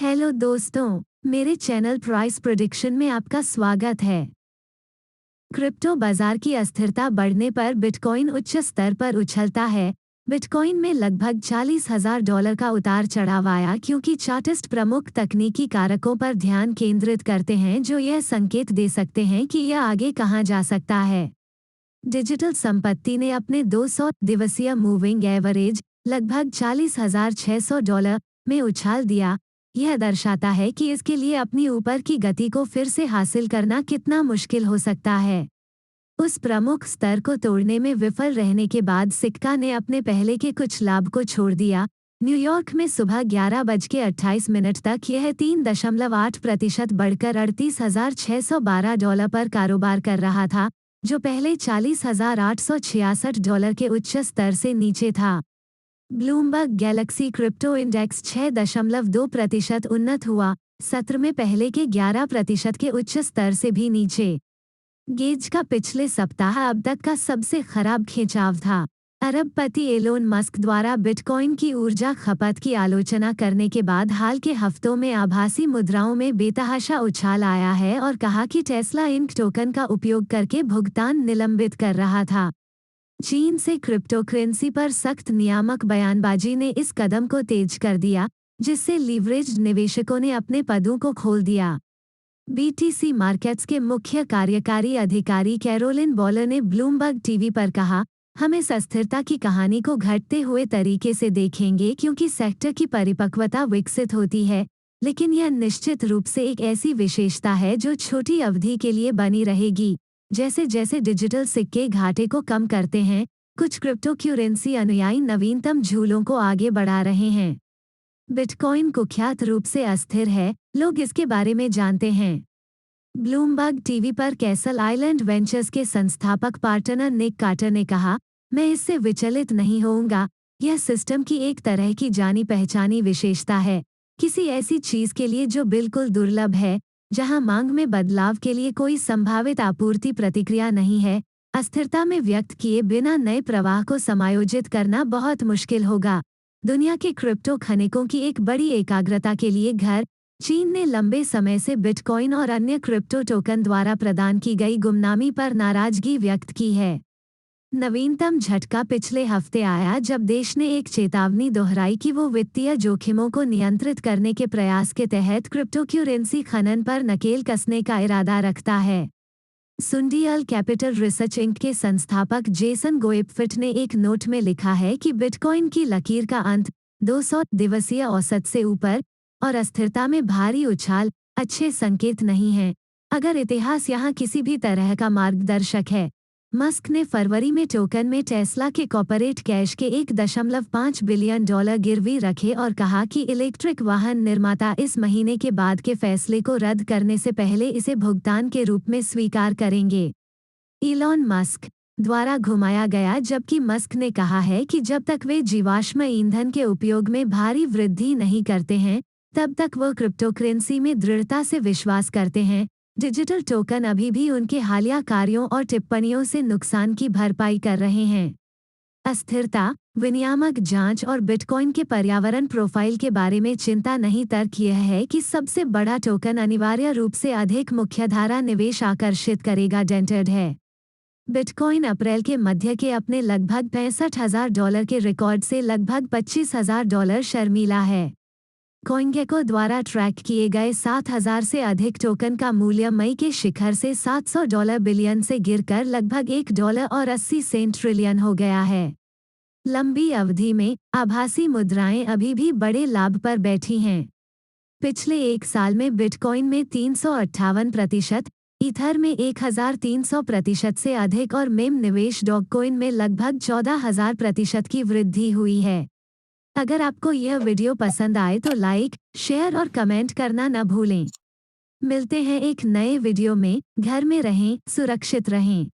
Hello दोस्तों, मेरे channel price prediction में आपका स्वागत है। क्रिप्टो बाजार की अस्थिरता बढ़ने पर बिटकॉइन उच्च स्तर पर उछलता है। बिटकॉइन में लगभग $40,000 का उतार चढ़ाव आया क्योंकि चार्टिस्ट प्रमुख तकनीकी कारकों पर ध्यान केंद्रित करते हैं जो यह संकेत दे सकते हैं कि यह आगे कहां जा सकता है। डिजिटल संपत्ति ने अपने 200 दिवसीय मूविंग एवरेज लगभग $40,600 में उछाल दिया। यह दर्शाता है कि इसके लिए अपनी ऊपर की गति को फिर से हासिल करना कितना मुश्किल हो सकता है। उस प्रमुख स्तर को तोड़ने में विफल रहने के बाद सिक्का ने अपने पहले के कुछ लाभ को छोड़ दिया। न्यूयॉर्क में सुबह 11:28 तक यह 3.8% बढ़कर $38,612 पर कारोबार कर रहा था, जो पहले $40,866 के उच्च स्तर से नीचे था। ब्लूमबर्ग गैलेक्सी क्रिप्टो इंडेक्स 6.2% उन्नत हुआ, सत्र में पहले के 11% के उच्च स्तर से भी नीचे। गेज का पिछले सप्ताह अब तक का सबसे खराब खिंचाव था। अरबपति एलोन मस्क द्वारा बिटकॉइन की ऊर्जा खपत की आलोचना करने के बाद हाल के हफ्तों में आभासी मुद्राओं में बेतहाशा उछाल आया है और कहा कि टेस्ला इंक टोकन का उपयोग करके भुगतान निलंबित कर रहा था। चीन से क्रिप्टो करेंसी पर सख्त नियामक बयानबाजी ने इस कदम को तेज कर दिया, जिससे लीवरेज्ड निवेशकों ने अपने पदों को खोल दिया। बीटीसी मार्केट्स के मुख्य कार्यकारी अधिकारी कैरोलिन बॉलर ने ब्लूमबर्ग टीवी पर कहा, हम इस अस्थिरता की कहानी को घटते हुए तरीके से देखेंगे क्योंकि सेक्टर की परिपक्वता विकसित होती है, लेकिन यह निश्चित रूप से एक ऐसी विशेषता है जो छोटी अवधि के लिए बनी रहेगी। जैसे जैसे डिजिटल सिक्के घाटे को कम करते हैं, कुछ क्रिप्टो करेंसी अनुयायी नवीनतम झूलों को आगे बढ़ा रहे हैं। बिटकॉइन कुख्यात रूप से अस्थिर है, लोग इसके बारे में जानते हैं। ब्लूमबर्ग टीवी पर कैसल आइलैंड वेंचर्स के संस्थापक पार्टनर निक कार्टर ने कहा, मैं इससे विचलित नहीं होऊंगा। यह सिस्टम की एक तरह की जानी पहचानी विशेषता है, किसी ऐसी चीज के लिए जो बिल्कुल दुर्लभ है, जहां मांग में बदलाव के लिए कोई संभावित आपूर्ति प्रतिक्रिया नहीं है। अस्थिरता में व्यक्त किए बिना नए प्रवाह को समायोजित करना बहुत मुश्किल होगा। दुनिया के क्रिप्टो खनिकों की एक बड़ी एकाग्रता के लिए घर, चीन ने लंबे समय से बिटकॉइन और अन्य क्रिप्टो टोकन द्वारा प्रदान की गई गुमनामी पर नाराजगी व्यक्त की है। नवीनतम झटका पिछले हफ्ते आया जब देश ने एक चेतावनी दोहराई कि वो वित्तीय जोखिमों को नियंत्रित करने के प्रयास के तहत क्रिप्टो करेंसी खनन पर नकेल कसने का इरादा रखता है। सुंडियल कैपिटल रिसर्च इंक के संस्थापक जेसन गोएपफिट ने एक नोट में लिखा है कि बिटकॉइन की लकीर का अंत 200 दिवसीय औसत से ऊपर और अस्थिरता में भारी उछाल अच्छे संकेत नहीं है, अगर इतिहास यहाँ किसी भी तरह का मार्गदर्शक है। मस्क ने फरवरी में टोकन में टेस्ला के कॉर्पोरेट कैश के $1.5 बिलियन गिरवी रखे और कहा कि इलेक्ट्रिक वाहन निर्माता इस महीने के बाद के फैसले को रद्द करने से पहले इसे भुगतान के रूप में स्वीकार करेंगे। इलॉन मस्क द्वारा घुमाया गया, जबकि मस्क ने कहा है कि जब तक वे जीवाश्म ईंधन के उपयोग में भारी वृद्धि नहीं करते हैं, तब तक वो क्रिप्टो करेंसी में दृढ़ता से विश्वास करते हैं। डिजिटल टोकन अभी भी उनके हालिया कार्यों और टिप्पणियों से नुकसान की भरपाई कर रहे हैं। अस्थिरता, विनियामक जांच और बिटकॉइन के पर्यावरण प्रोफाइल के बारे में चिंता नहीं, तर्क यह है कि सबसे बड़ा टोकन अनिवार्य रूप से अधिक मुख्यधारा निवेश आकर्षित करेगा। डेंटेड है। बिटकॉइन अप्रैल के मध्य के अपने लगभग $65,000 के रिकॉर्ड से लगभग $25,000 शर्मीला है। कॉइनगेको द्वारा ट्रैक किए गए 7,000 से अधिक टोकन का मूल्य मई के शिखर से $700 बिलियन से गिरकर लगभग $1.80 ट्रिलियन हो गया है। लंबी अवधि में आभासी मुद्राएं अभी भी बड़े लाभ पर बैठी हैं। पिछले एक साल में बिटकॉइन में 358%, ईथर में 1,300% से अधिक और मेम निवेश डॉगकॉइन में लगभग 14,000% की वृद्धि हुई है। अगर आपको यह वीडियो पसंद आए तो लाइक, शेयर और कमेंट करना न भूलें। मिलते हैं एक नए वीडियो में। घर में रहें, सुरक्षित रहें।